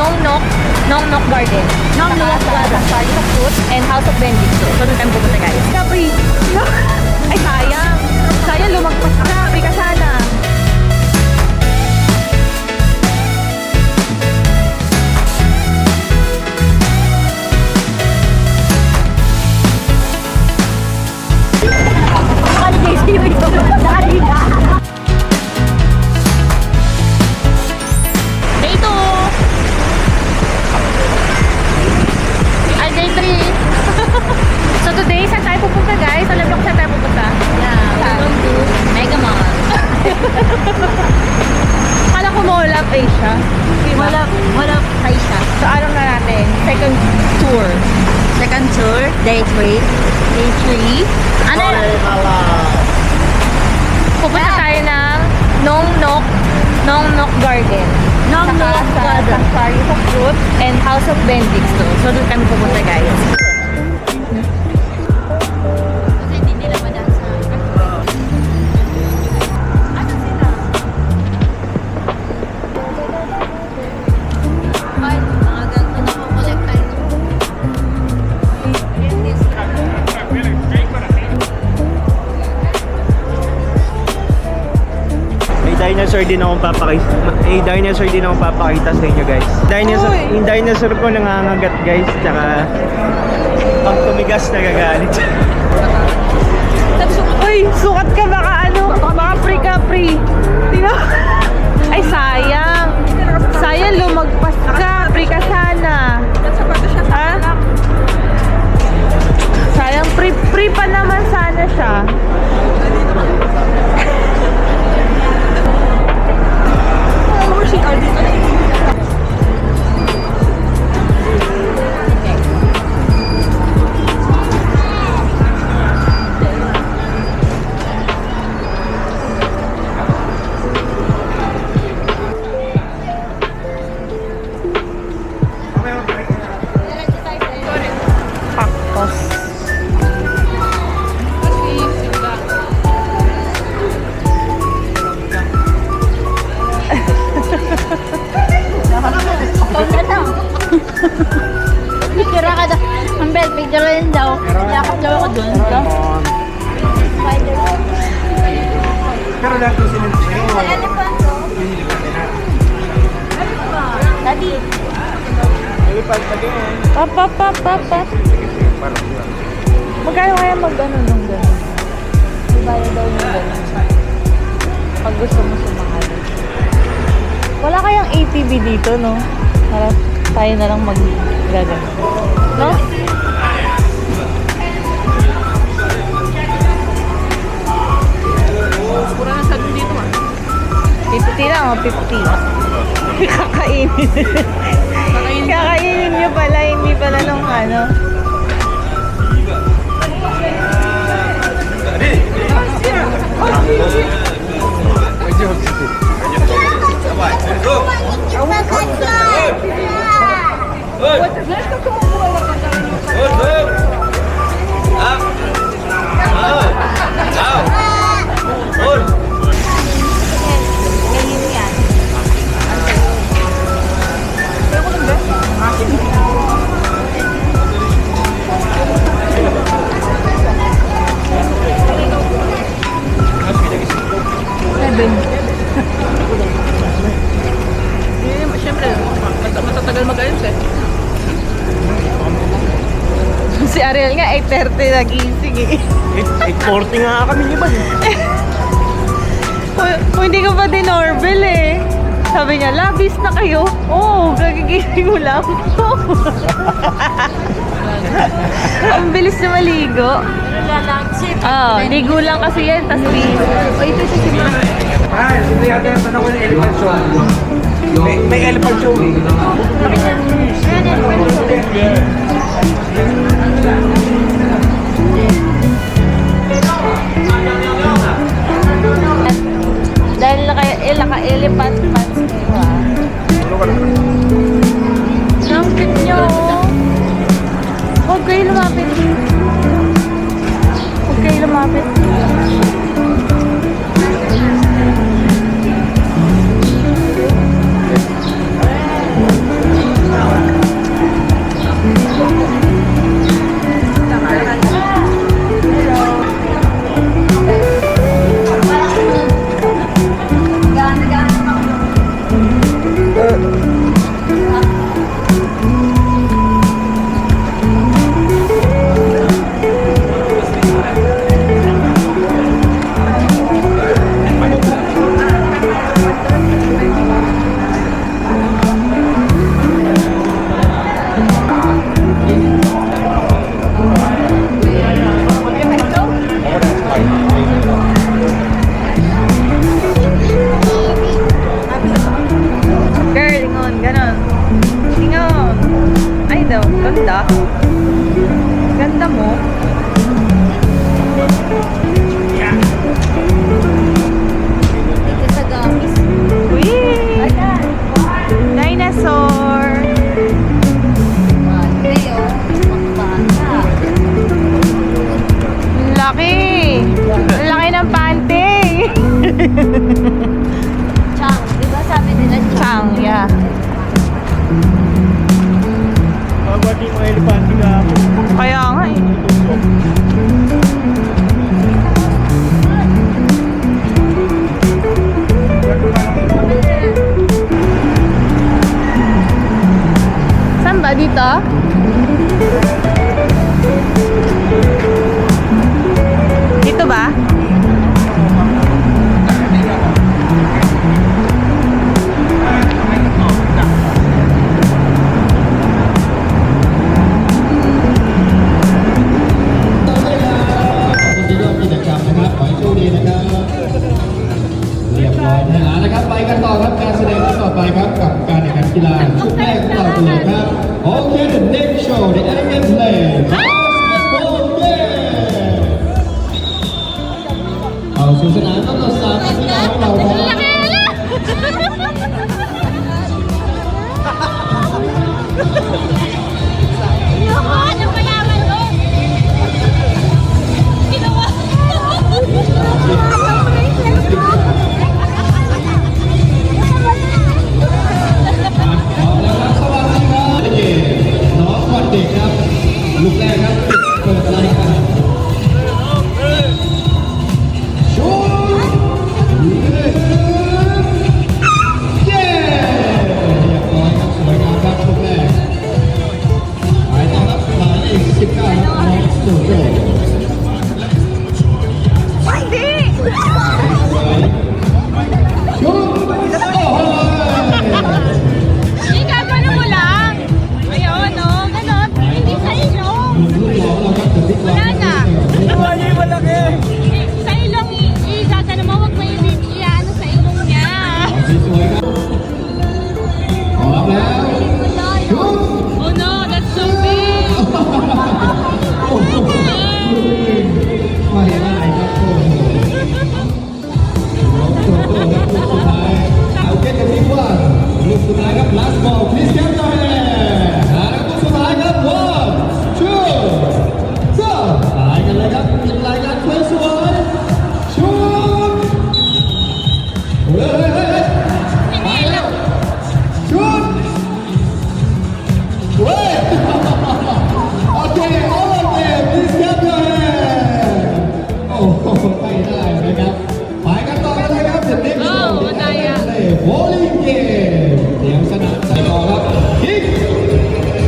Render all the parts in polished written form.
Nong Nok Garden. Nong Nok Garden. Safari of Fruit and House of Benedicto. So, doon kami pupunta guys. Capri! Ay, sayang! Sayang, lumagpas ka. Capri ka sana. Day 2! Ay, day 3! So today, saan tayo pupunta guys? Alam niyo kung saan tayo pupunta? Yeah, we're going to Mega Mall. Kala ko Mall of Asia. Mall of Asia. So anong na natin? Second tour. Second tour, day 3. Day 3. Ano? Pupunta tayo ng Nong Nok Garden. Nong Nok Garden. Safari of Fruit and House of Benedicto. So doon kami pupunta guys. Kasi hindi nila madansa. Ano sila? Ay, mga ganito na po collect tayo. May dinosaur din akong papakita sa inyo guys. Yung dinosaur ko nangangagat guys, tsaka pag tumigas nagagalit. Uy, sukat ka baka ano? Baka pre-capri. Tingnan. Ay, sayang. Sayang, lumagpas ka. Pre ka sana. Ha? Sayang, pre pa naman sana siya. Pakos. Picture ka daw. Ambel, picture rin daw. Yakap daw ako dun. Pero lahat ng sinunod sa'yo. Daddy. Elephant again. Pap. Magkano kaya mag-ano nung gano'n? Ibaya daw yung gano'n. Pag gusto mo sumakali. Wala kayang ATV dito, no? Para tayo na lang mag-gagano. No? Pura na sabi dito 50 lang, 50. Kakainin. Kakainin nyo pala, hindi pala nung ano. Matatagal mag-ayos eh. Si Ariel nga, 8:30 nagising eh. 8:40 nga kami ni Bad. Kung hindi ko pa din-orbel eh. Sabi niya, labis na kayo. Oo, gagigising mo lang. Ang bilis na maligo. Oo, ligo lang kasi yan, tas bis. Ito si Mama. Hindi yata yung tanong ko ng elephant show. May elephant show eh. Dahil naka-elephant pants kayo ah. Lampit nyo. Huwag kayo lumapit. Huwag kayo lumapit. รับการแสดงที่ต่อไปครับกับการแข่งขันกีฬาชุดแรกของเราเลยครับ Okay the next show the element play basketball game เอาสู่สนามต้องเราสามนักกีฬาของเราครับเอาแล้วครับสวัสดีครับเด็กน้องวันเด็กครับลูกแรกครับเปิดรายการชูเย้เรียบร้อยครับสวยงามครับลูกแรกไปต่อครับหมายเลข19ครับน้องโจโจ้ชูโอ้โห Hindi gagano mo lang. Ayun, no? Ganon. Hindi sa ilong. Wala na. Sa ilong, i-gagano mo. Huwag mo i-ano sa ilong niya. พร้อมแล้วชุด Oh no, that's so big. ไม่ได้ครับโอ้โหน้องโจโจ้ครับลูกสุดท้ายเอาเก็ตกับพี่ว่าลูกสุดท้ายครับ last ball please get your hand แล้วลูกสุดท้ายครับ one two three ตายกันเลยครับปิดรายการสวยๆชุดเฮ้ยไปแล้วชุดเว้ย Okay, all of them, please get your hand. โอ้โหไม่ได้นะครับไปกันต่อกันเลยครับ The next show ไม่ได้อะ bowling game เตรียมสนามใส่ต่อครับยิง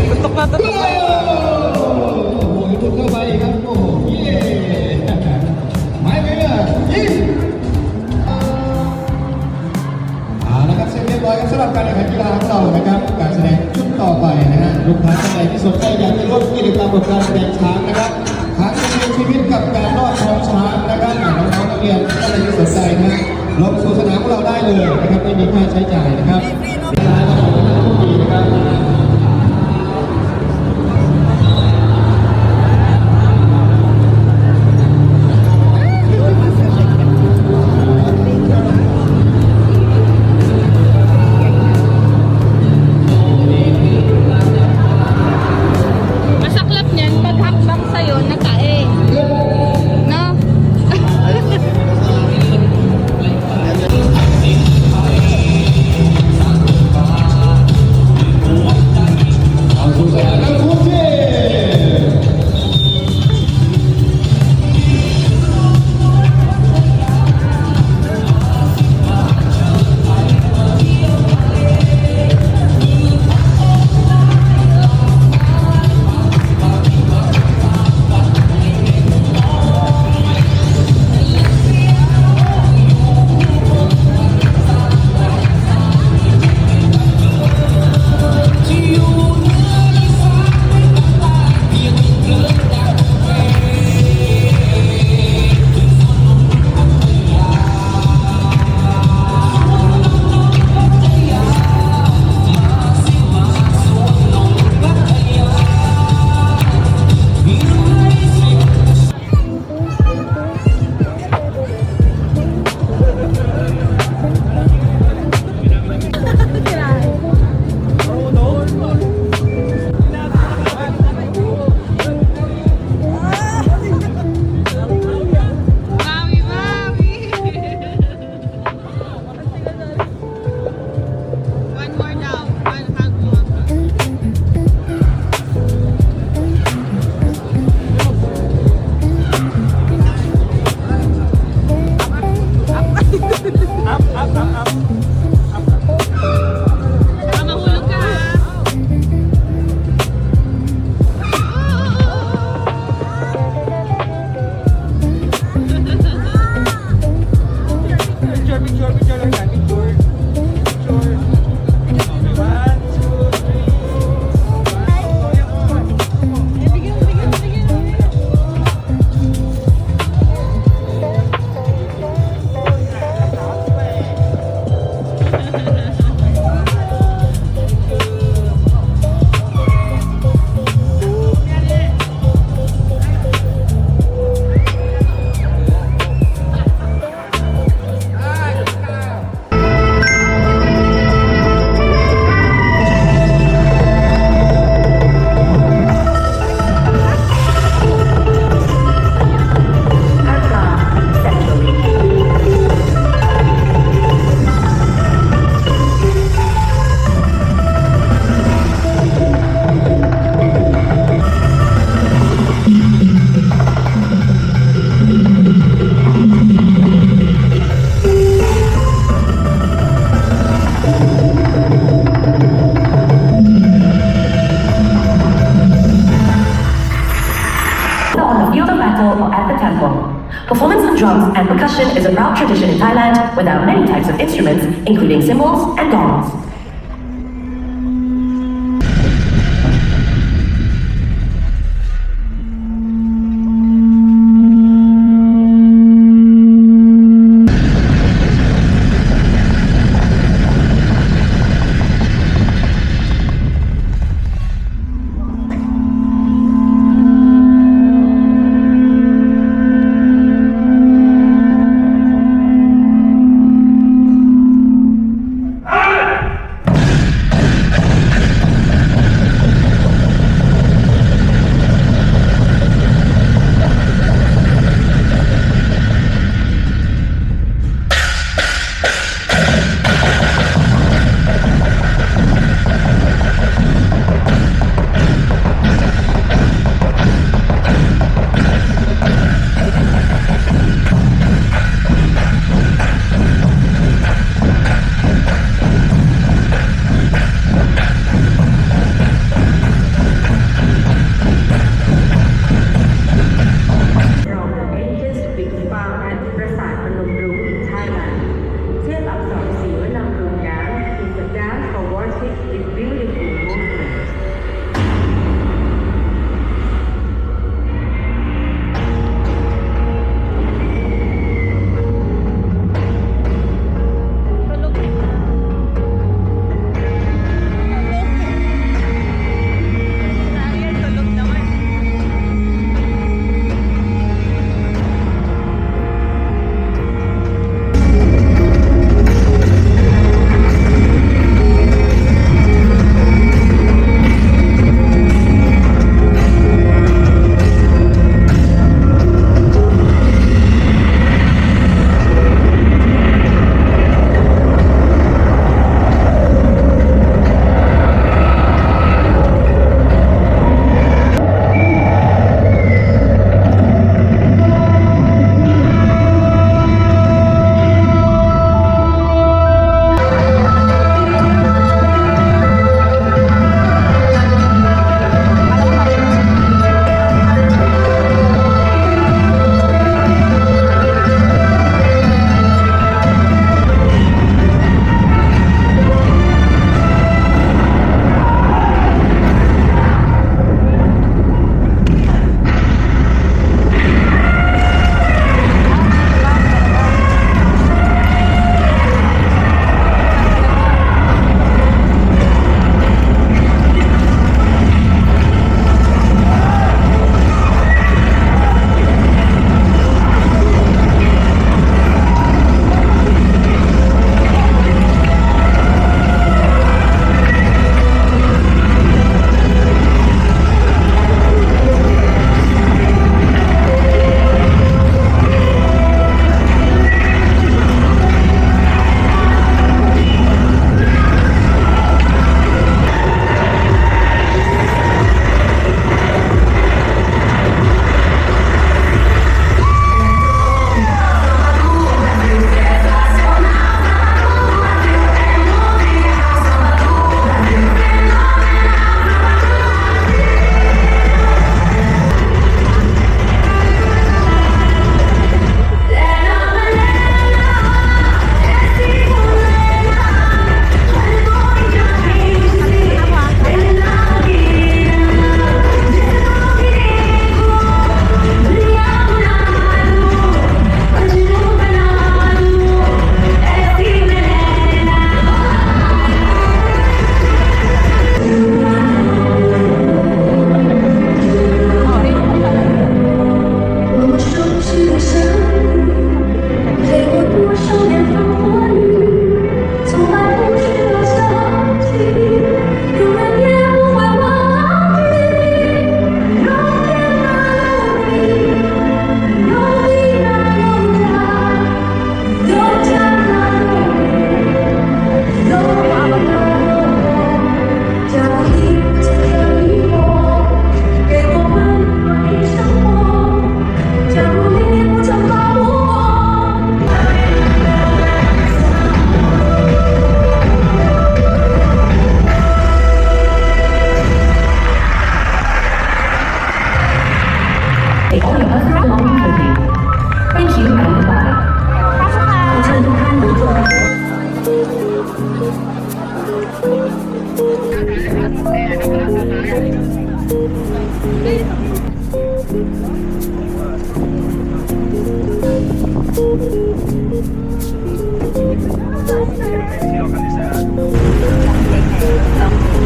Tutok na โอ้โหตุกเข้าไปอีกครับโอ้โหเย้ไม่เบื่อยิงเอาละครับเสร็จเรียบร้อยครับสำหรับการแข่งขันกีฬาของเรานะครับการแสดงชุดต่อไปนะฮะลูกค้าท่านใดที่สนใจอยากจะร่วมกิจกรรมกับการแสดงช้างนะครับทั้งในชีวิตกับการลอดท้องช้างนะครับน้องๆนักเรียนท่านใดที่สนใจนะฮะลงสู่สนามของเราได้เลยนะครับไม่มีค่าใช้จ่ายนะครับร้านเราเป็นผู้ดีนะครับMasaklap niyan, pag hakbang sa'yo, nakae. No? Hand percussion is a proud tradition in Thailand where there are many types of instruments, including cymbals and gongs.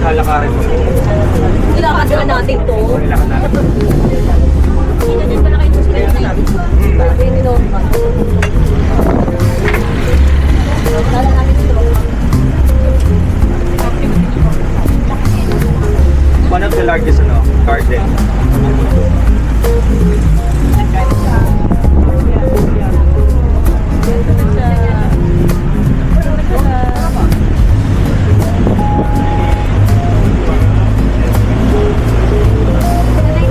Lalakarin mo. Ilakad na natin to. Nilakad natin. Kita din pala kayo sa sila. Hindi naman. Dala namin ito. One of the largest garden.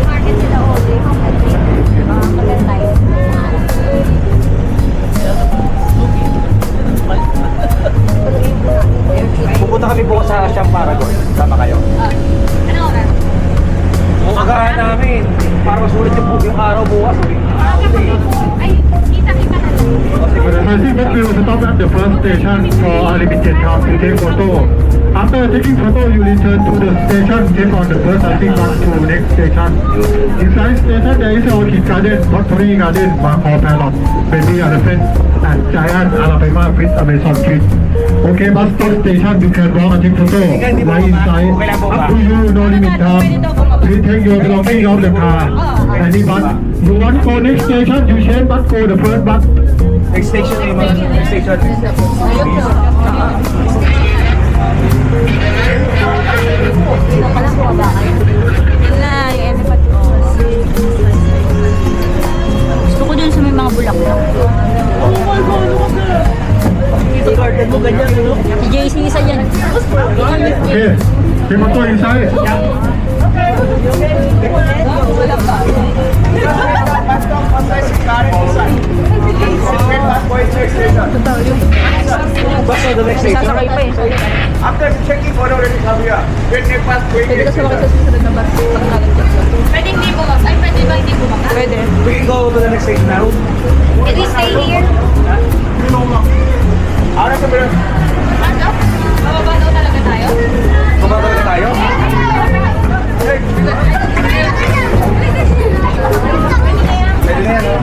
Market sila all. Maganda yun. Pupunta kami bukas sa Siam Paragon. Sama kayo. Ano oras? Umagahan namin. Para masulit yung araw bukas. Ay, kita-kita na lang. Participants will stop at the first station for a limited time to take photo. After taking photo, you return to the station, take on the first I bus to the next station. Inside station, there is a orchid garden, pottery garden, Marco Palot, baby elephant, and giant Alabama with Amazon tree. Okay, bus stop station, you can walk and take photo. Lie inside, up to you, no limit time. Please take your belongings out of the car. Any bus, you want to go next station, you change bus, go the first bus. Next station yung mga next station. Dito pala ko ba kayo? Yun na, yung elephant ko. Gusto ko dun sa may mga bulaklak. Dito garden mo ganyan, no? Si JC isa yan. Okay, take photo inside. Bus on the next station. Sasakay pa eh. After checking for already come here. When they pass going Pwede ka sumakay sa susunod na bus. Pwede hindi bumak. Ay, pwede ba hindi bumak? Pwede. We can go to the next station now. Can we stay here? Ahora se verá. Ano? Bababa daw talaga tayo? Kumababa na tayo. Pwede na yan, no?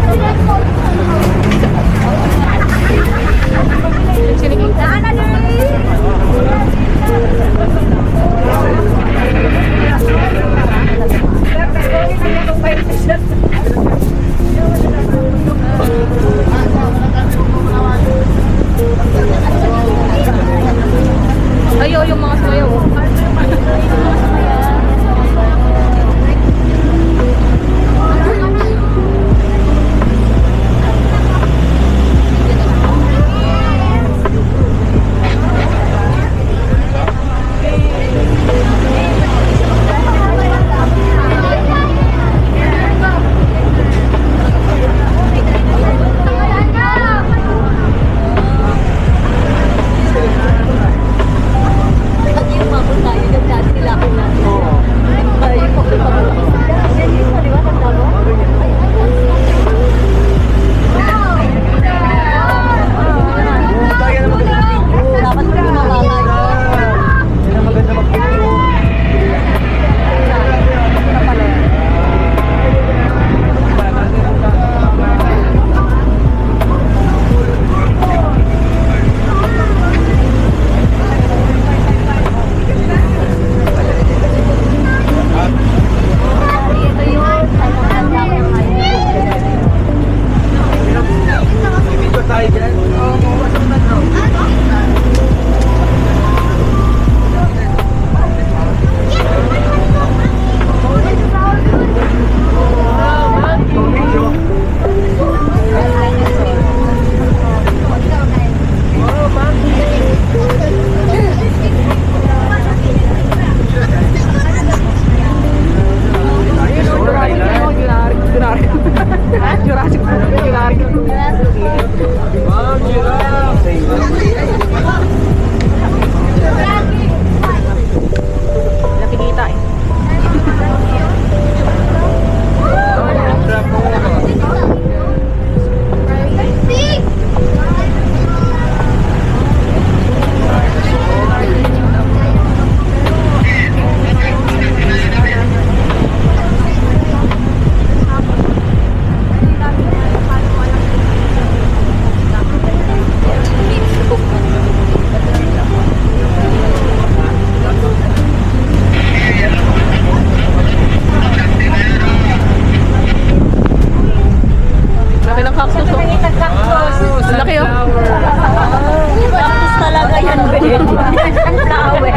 Sunflower.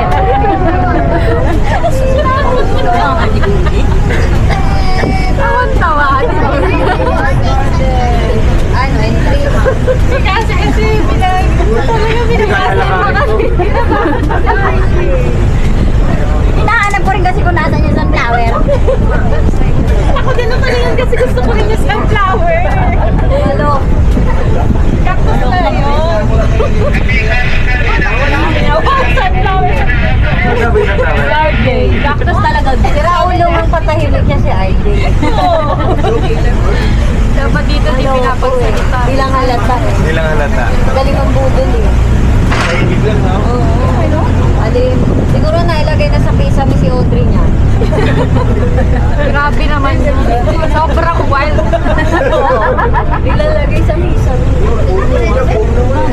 Tawan-tawa. Ano, kasi hinahanap ko rin kasi kung nasan yung sunflower. Ako din naman yun kasi gusto ko rin yung sunflower. Hello. Cactus na yun. Sunflower. RJ. Cactus talaga. Si Raul yung patahimik niya si RJ. Dapat dito di pinapagsalita. Bilang halata eh. Nilang halata. Galing ang budol eh. Tahimik lang, no? Alim. Siguro na ilagay na sa pizza mo si Audrey niya. Grabe naman yun. Sobrang wild. Ilalagay sa pizza mo.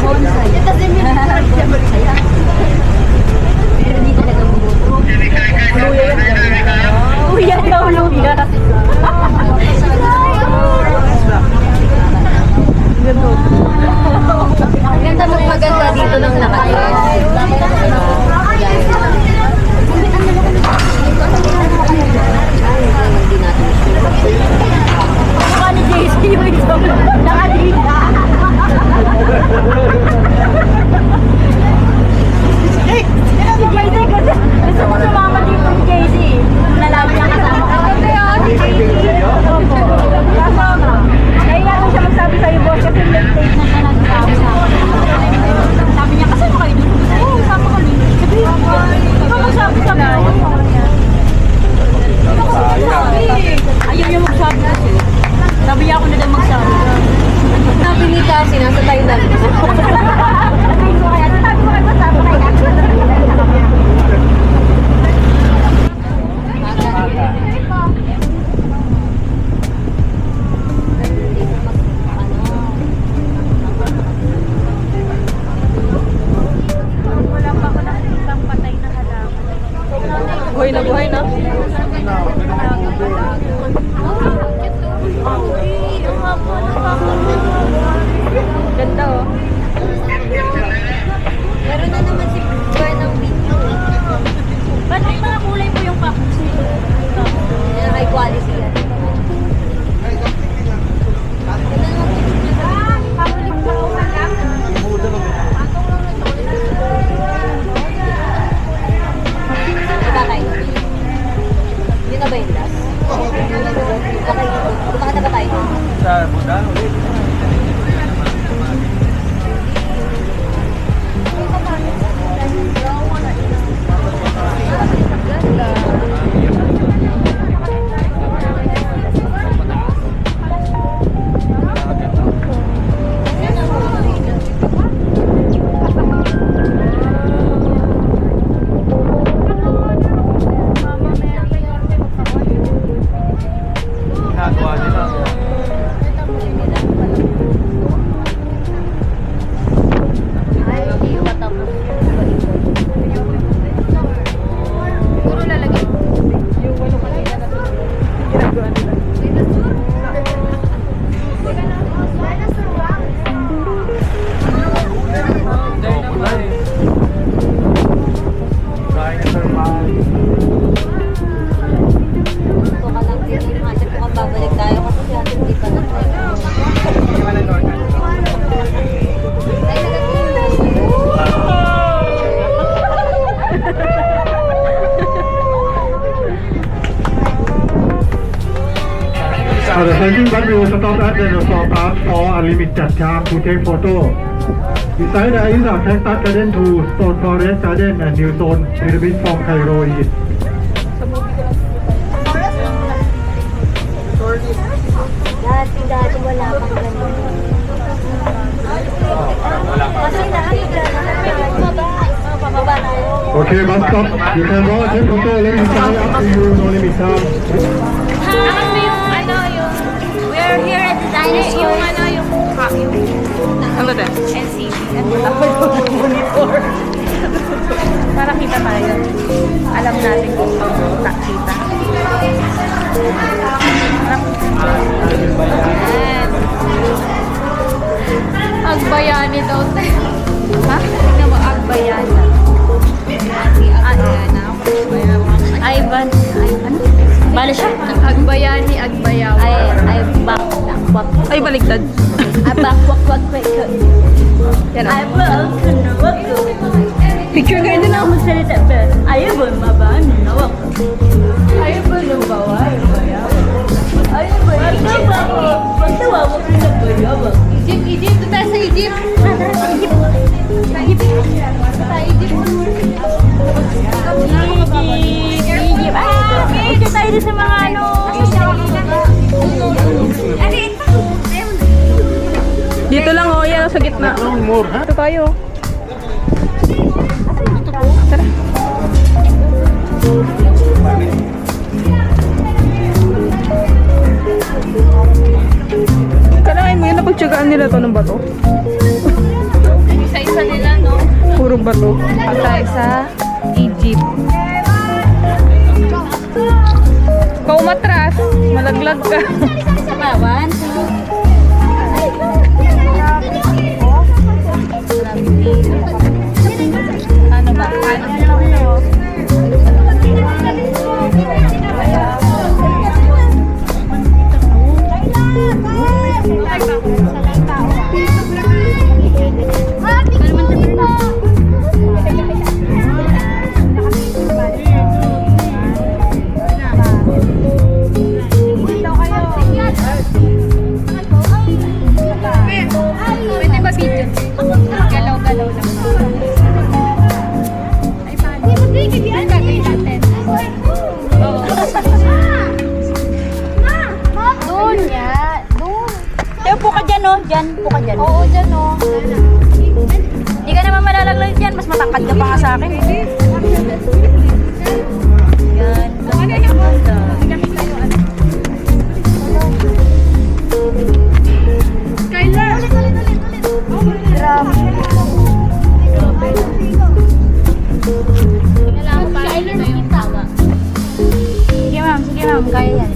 Bonsai. Pero di talaga bumuto. Luya daw, luya. Ganda mo maganda dito ng nakatira. Mukha ni JC yung isa. Nakadita. Si JC kasi gusto ko sumama dito ni JC. Nalabi ang kasama ko. Si JC. Kasama. Kaya ko siya magsabi sa'yo, boss, kasi late na siya nagsabi sa akin. Sabi niya, kasama kayo dito. Oo, kasama kami. Sabi, ikaw magsabi sa akin. Ayaw niya magsabi kasi. Sabi niya ako na daw magsabi. Sabi ni Cassie, nasa Thailand. Sabi ko kaya, sabi ko kaya magsabi kayo. Buhay na buhay na. Ganda oh. Meron na naman si Boy ng video. Ba't may mga kulay po yung cactus nito? Yan, high quality yan. Diba kayo? Yun na ba yung last? Baka na ba tayo? Sa Budan ulit. Ginagawa nila. Ay, hindi pa tapos. Siguro lalagyan. Yung walo kanina na ginagawa nila. Dinosaur Park. Gusto ka lang din yung hasip ko kung babalik tayo kasi si Ate hindi pa na tayo. Ay, The cycling bus will stop at the Dinosaur Park for a limited time to take photo. Beside there is a cactus garden to Stone Forest Garden and New Zone, little bit from Cairo East. dati wala pang ganun. Kasi pababa na yun. Okay, bus stop. You can go take photo. Let me sign up to you. No limit time. We're here at the dinosaur. Ano din? NCV. Monitor. Para kita tayo. Alam natin kung kita. Agbayani daw. Ha? Tingnan mo, Agbayani. Paano siya? Agbayani, Agbayaw. Ay, bakwak. Ay, baligtad. Ay, bakwak. Yan Ay, bakwak. Picture kayo din Ako magsalita ba? Ayaw ba mabaan? Nawak. Ayaw ba nung bawal? Ayaw ba? Pagtawa mo ka na ba? Yawak. Egypt, doon tayo sa Egypt. Sa Egypt. Egypt. Ito tayo din sa mga ano. Dito lang oh, yan sa gitna. Ito tayo. Tara. Kalahin mo yun, napagtsagaan nila to ng bato. Isa-isa nila, no? Puro bato. Tayo sa Egypt. Kau matras, malaglag ka. Sabawan. Ano ba? Pwede ba video? Galaw-galaw lang. Ay, paano? Ang gagawin natin. Oo. Doon nga. Doon. Tayo po ka dyan, no? Dyan po ka dyan. Oo, dyan o. Hindi ka naman malalaglag dyan. Mas matangkad ka pa nga sa akin. Yan. Ganda. Skylar! Grabe. Kailangan pa rin na yung tama. Sige ma'am, kaya yan.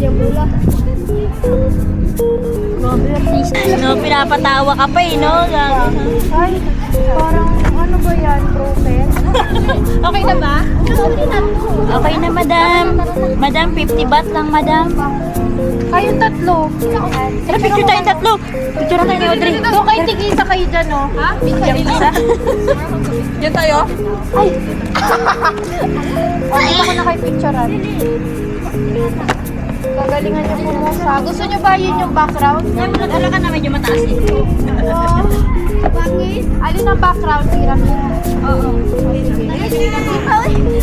Grabe, artist. No, pinapatawa ka pa eh, no? Ay, parang ano ba yan, prophet? Okay na ba? Okay na, madam. Madam, 50 baht lang, madam. Kayong tatlo. Tara, picture tayong tatlo. Picture tayo ni Audrey. Doon kayo tig-isa kayo dyan, no? Ha? Diyan isa. Diyan tayo? Ay! Ay, ako na kayo picturean. Gagalingan niyo po mo sa... Gusto niyo ba yun yung background? Nagala ka na medyo mataas eh. Wow! Bakit? Alin ang background? Hirap niyo. Oo.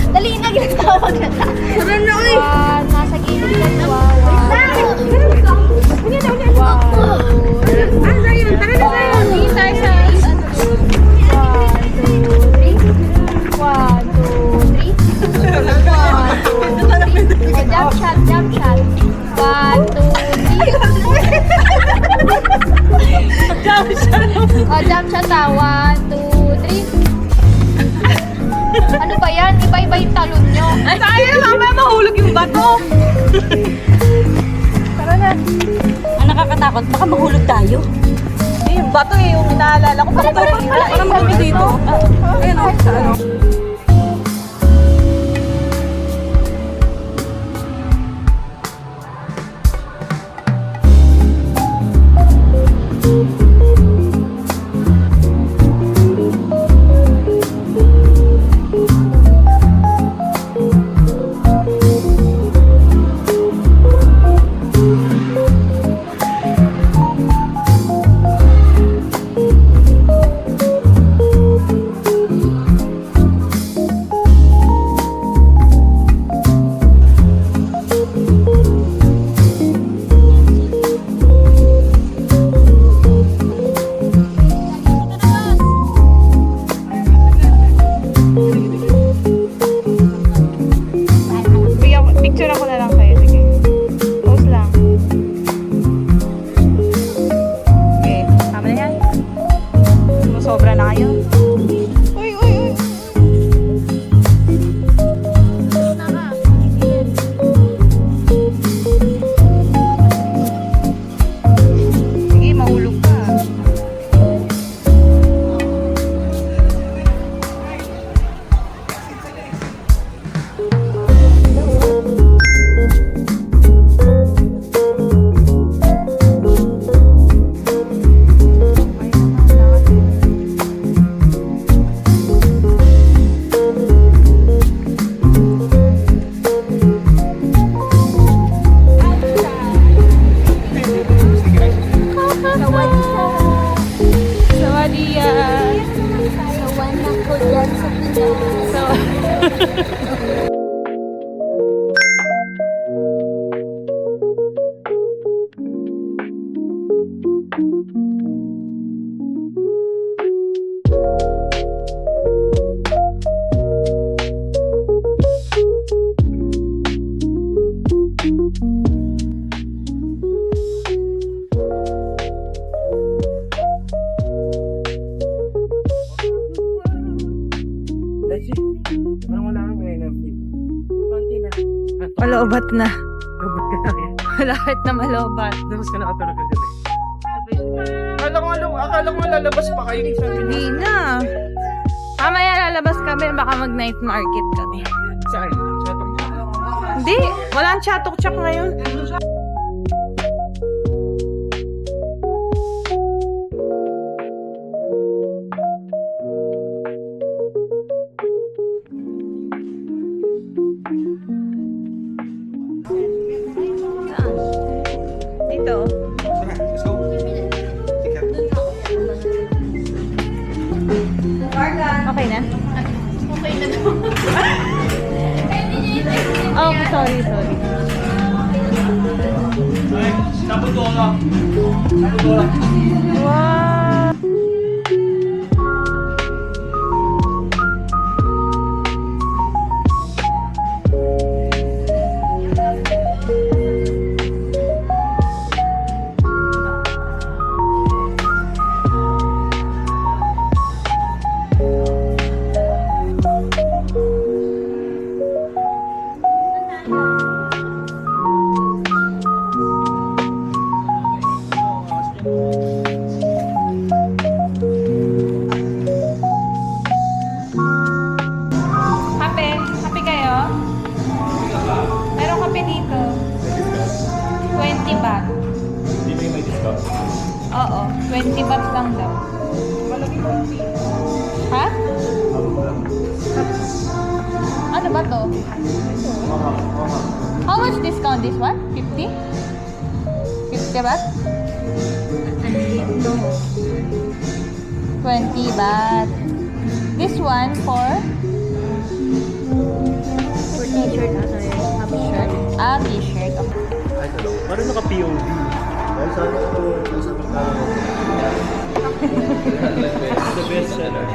Dali na, ginatawag na. Sarap na ulit! Nasa gilid yan. Wow! Wow! Ano yun? Tara na tayo! Tingin tayo sa... 1, 2, 3. 1, 2, 3. Jump shot, jump shot. 1, 2, 3. Jump shot. Oh, jump shot ah. 1, 2, 3. Ano ba yan? Iba-iba yung talon nyo. Ay, kaya mamaya mahulog yung bato. Tara na. Ang nakakatakot, baka mahulog tayo. Yung bato eh, yung inaalala ko. Parang maganda dito. Ayun o, sa ano. Malobat na. Malapit na malobat. Tapos ka nakatulog ka gabi. Akala ko lalabas pa kayo. Hindi na. Mamaya lalabas kami, baka mag-night market kami. Saan? Hindi, walang chatok-chak ngayon. Saan? Dito. Tara, let's go. Ticket. Okay na? Oh, sorry. Wow! Kape kayo? Meron kape dito. 20 baht. Dito yung may discount. Oo, 20 baht lang daw. Ha? Ano ba to? How much discount this one? 50? 50 baht? 20 baht. This one for? For t-shirt, t-shirt. Ah, t-shirt. Okay. Ay, dalawa. Parang naka-POV. Dahil sana ito, nasa pagkala. The best seller.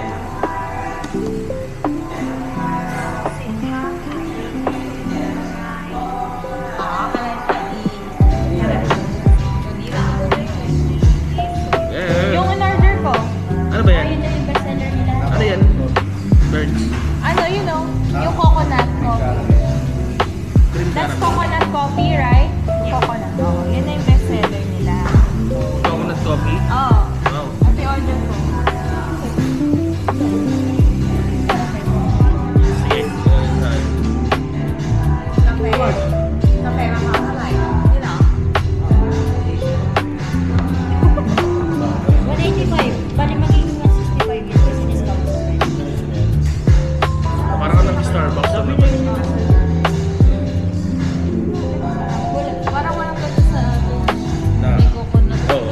Yung in-order ko. Ano ba yan? Ayun na yung bestseller nila. Ano yan? Birds. Ano, you know, yung coconut coffee. Green That's caramel. coconut coffee, right? Coconut. Oo, yun na yung bestseller nila. Coconut coffee. Oo. Wow. Kasi order ko. Sige. Kape makakalay. You know? 185. Bali magiging 165 yun kasi discount. Parang ka ng Starbucks na naman. Parang walang ganito sa Na. may coconut. Oo.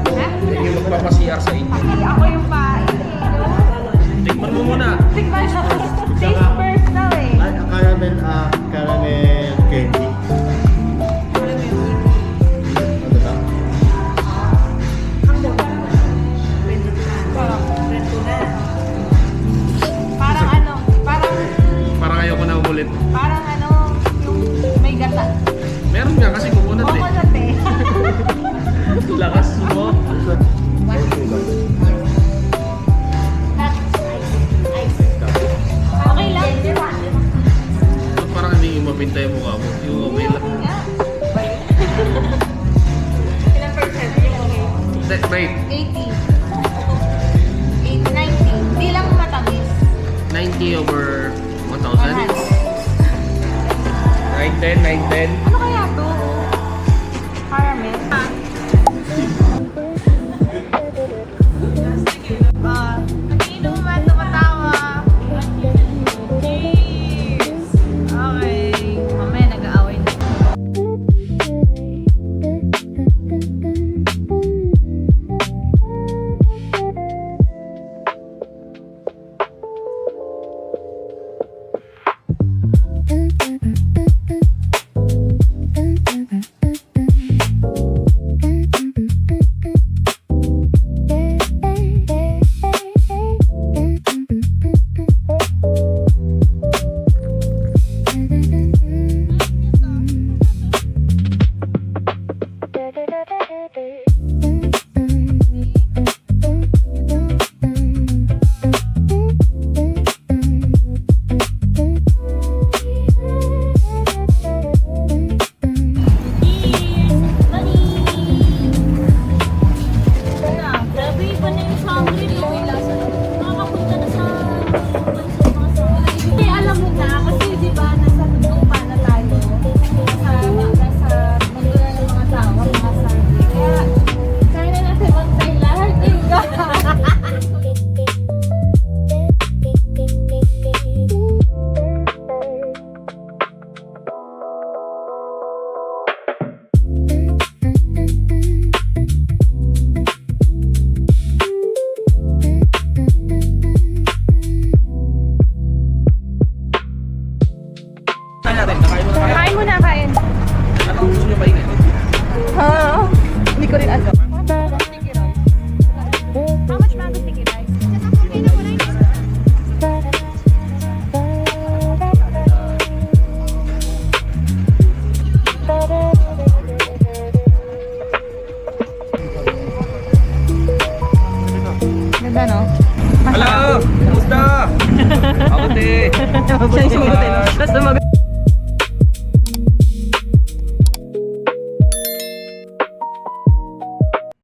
Ha? Yan yung magpapasiyar sa inyo. Kasi ako yung pain. Tikman mo muna. Tignan siya. Taste first daw eh. Caramel candy. Ano ba? Parang ano, Parang ayaw ko na umulit. parang ano, yung may gata. Meron nga kasi kumunat eh. Coconut eh. Lakas mo. Okay lang. Ba't parang hindi mapinta yung mukha mo? Yung okay lang. Yeah. Ilang percent yung okay? Wait. 80. 90. Hindi lang matamis. 90 over 1,000? 100. 910, 910. Ano kaya to? Caramel. Kanino ba tumatawa? Cheers! Okay. Mamaya nag-aaway na. Ganda, no? Hello! Kumusta? Ako, te. Siya yung sumagot.